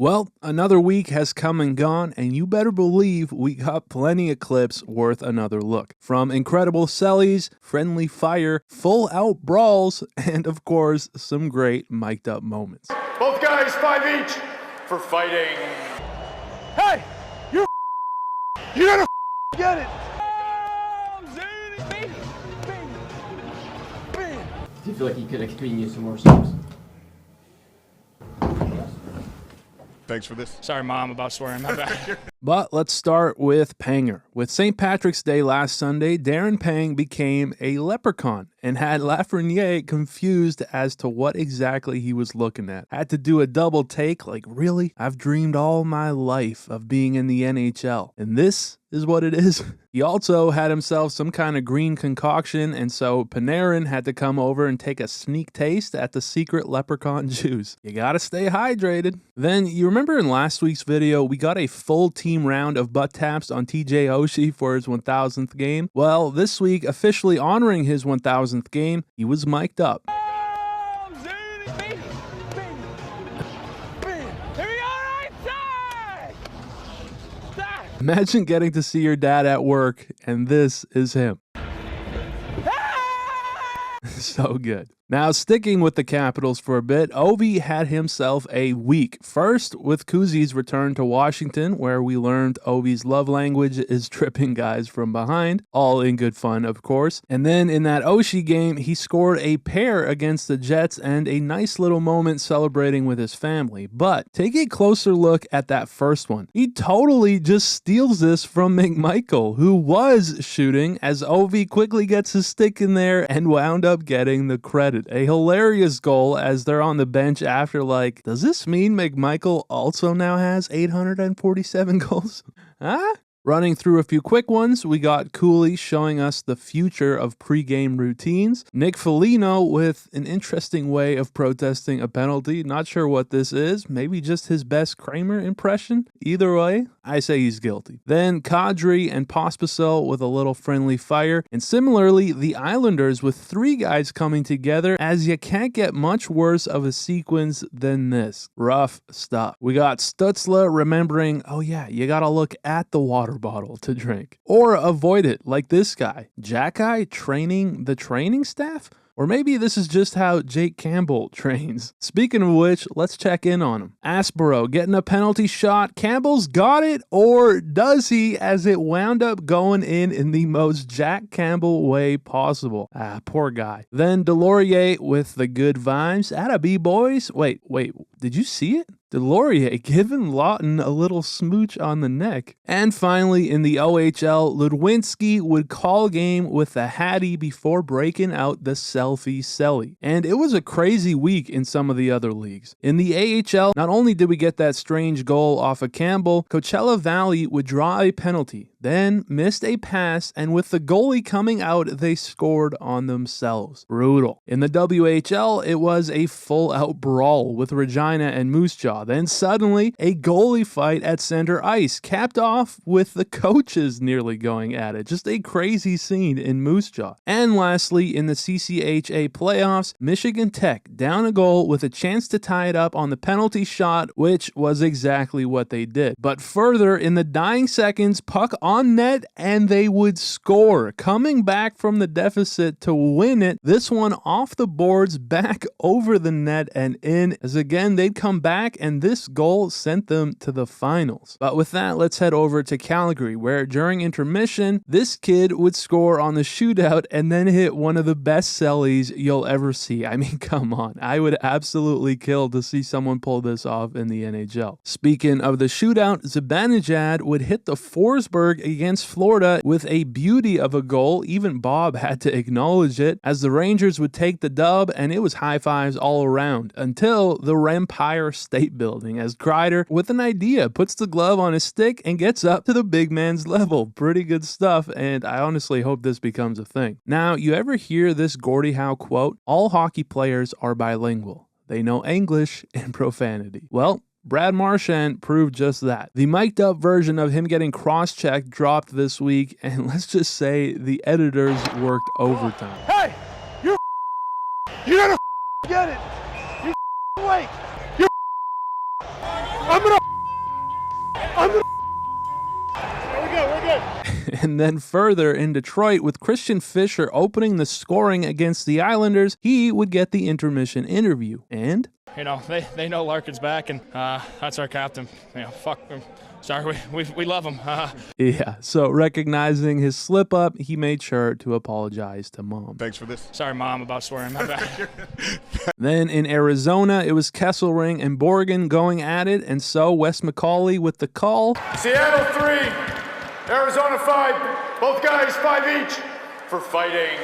Well, another week has come and gone, and you better believe we got plenty of clips worth another look. From incredible cellys, friendly fire, full-out brawls, and of course, some great mic'd up moments. Both guys, 5 each for fighting. Hey, you gotta get it. Do you feel like you could have given you some more subs? Thanks for this. Sorry, Mom, about swearing. My bad. But let's start with Panger. With St. Patrick's Day last Sunday, Darren Pang became a leprechaun and had Lafreniere confused as to what exactly he was looking at. Had to do a double take, like, really? I've dreamed all my life of being in the NHL, and this is what it is. He also had himself some kind of green concoction, and so Panarin had to come over and take a sneak taste at the secret leprechaun juice. You gotta stay hydrated. Then, you remember in last week's video, we got a full team round of butt taps on TJ Oshie for his 1000th game? Well, this week, officially honoring his 1000th game, he was mic'd up. Imagine getting to see your dad at work, and this is him. So good. Now, sticking with the Capitals for a bit, Ovi had himself a week. First, with Kuzi's return to Washington, where we learned Ovi's love language is tripping guys from behind, all in good fun, of course. And then in that Oshie game, he scored a pair against the Jets and a nice little moment celebrating with his family. But take a closer look at that first one. He totally just steals this from McMichael, who was shooting, as Ovi quickly gets his stick in there and wound up getting the credit. A hilarious goal as they're on the bench after, like, does this mean McMichael also now has 847 goals? Huh? Running through a few quick ones, we got Cooley showing us the future of pregame routines. Nick Foligno with an interesting way of protesting a penalty. Not sure what this is. Maybe just his best Kramer impression. Either way, I say he's guilty. Then Kadri and Pospisil with a little friendly fire. And similarly, the Islanders with 3 guys coming together, as you can't get much worse of a sequence than this. Rough stuff. We got Stutzla remembering, oh yeah, you gotta look at the water bottle to drink, or avoid it like this guy. Jack-Eye training the training staff? Or maybe this is just how Jake Campbell trains. Speaking of which, let's check in on him. Aspero getting a penalty shot. Campbell's got it, or does he, as it wound up going in the most Jack Campbell way possible. Poor guy. Then Delorier with the good vibes. Atta B, boys. Wait, did you see it? Delorier giving Lawton a little smooch on the neck. And finally, in the OHL, Ludwinski would call game with the Hattie before breaking out the Selfie Celly. And it was a crazy week in some of the other leagues. In the AHL, not only did we get that strange goal off of Campbell, Coachella Valley would draw a penalty, then missed a pass, and with the goalie coming out, they scored on themselves. Brutal. In the WHL, it was a full-out brawl with Regina and Moose Jaw. Then suddenly, a goalie fight at center ice, capped off with the coaches nearly going at it. Just a crazy scene in Moose Jaw. And lastly, in the CCHA playoffs, Michigan Tech down a goal with a chance to tie it up on the penalty shot, which was exactly what they did. But further, in the dying seconds, puck on net, and they would score, coming back from the deficit to win it. This one off the boards, back over the net and in, as again, they'd come back, and this goal sent them to the finals. But with that, let's head over to Calgary, where during intermission, this kid would score on the shootout and then hit one of the best cellys you'll ever see. I mean, come on. I would absolutely kill to see someone pull this off in the NHL. Speaking of the shootout, Zibanejad would hit the Forsberg against Florida with a beauty of a goal. Even Bob had to acknowledge it, as the Rangers would take the dub, and it was high fives all around until the Empire State Building, as Kreider, with an idea, puts the glove on his stick and gets up to the big man's level. Pretty good stuff, and I honestly hope this becomes a thing. Now, you ever hear this Gordie Howe quote? All hockey players are bilingual. They know English and profanity. Well, Brad Marchand proved just that. The mic'd up version of him getting cross-checked dropped this week, and let's just say the editors worked overtime. Hey, you gotta get it. You wait. You We're good. And then further in Detroit, with Christian Fischer opening the scoring against the Islanders, he would get the intermission interview. And You know, they know Larkin's back, and that's our captain. You know, fuck him. Sorry, we love him. yeah, so recognizing his slip up, he made sure to apologize to Mom. Thanks for this. Sorry, Mom, about swearing. My bad. Then in Arizona, it was Kesselring and Borgen going at it, and so Wes McCauley with the call. Seattle 3, Arizona 5. Both guys 5 each for fighting.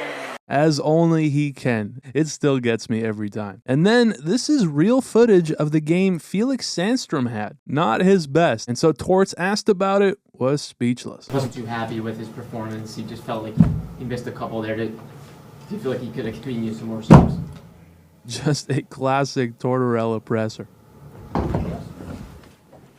As only he can. It still gets me every time. And then this is real footage of the game Felix Sandstrom had. Not his best. And so Torts, asked about it, was speechless. Wasn't too happy with his performance. He just felt like he missed a couple there. Did you feel like he could have used some more subs? Just a classic Tortorella presser.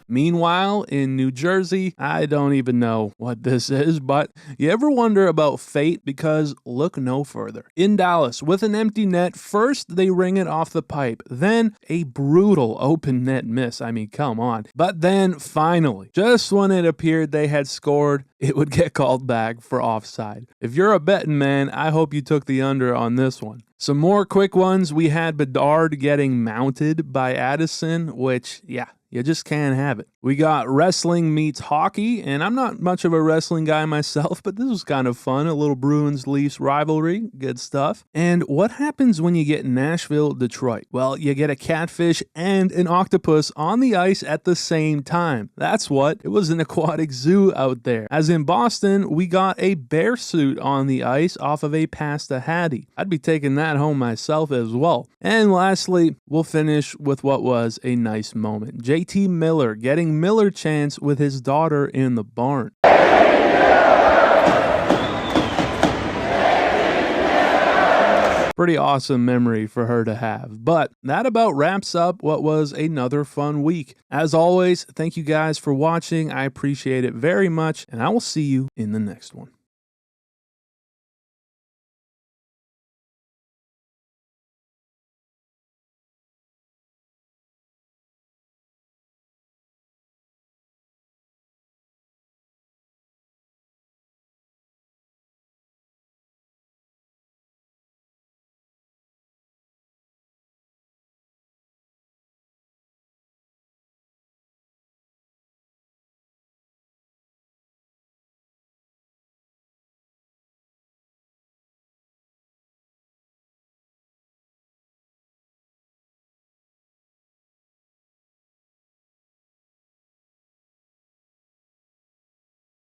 Meanwhile, in New Jersey, I don't even know what this is, but you ever wonder about fate? Because look no further. In Dallas, with an empty net, first they ring it off the pipe, then a brutal open net miss. I mean, come on. But then finally, just when it appeared they had scored, it would get called back for offside. If you're a betting man, I hope you took the under on this one. Some more quick ones. We had Bedard getting mounted by Addison, which, yeah, you just can't have it. We got wrestling meets hockey, and I'm not much of a wrestling guy myself, but this was kind of fun. A little Bruins-Leafs rivalry. Good stuff. And what happens when you get Nashville, Detroit? Well, you get a catfish and an octopus on the ice at the same time. That's what. It was an aquatic zoo out there. As in Boston, we got a bear suit on the ice off of a pasta hattie. I'd be taking that home myself as well. And lastly, we'll finish with what was a nice moment. JT Miller getting Miller chants with his daughter in the barn. Pretty awesome memory for her to have. But that about wraps up what was another fun week. As always, thank you guys for watching. I appreciate it very much, and I will see you in the next one.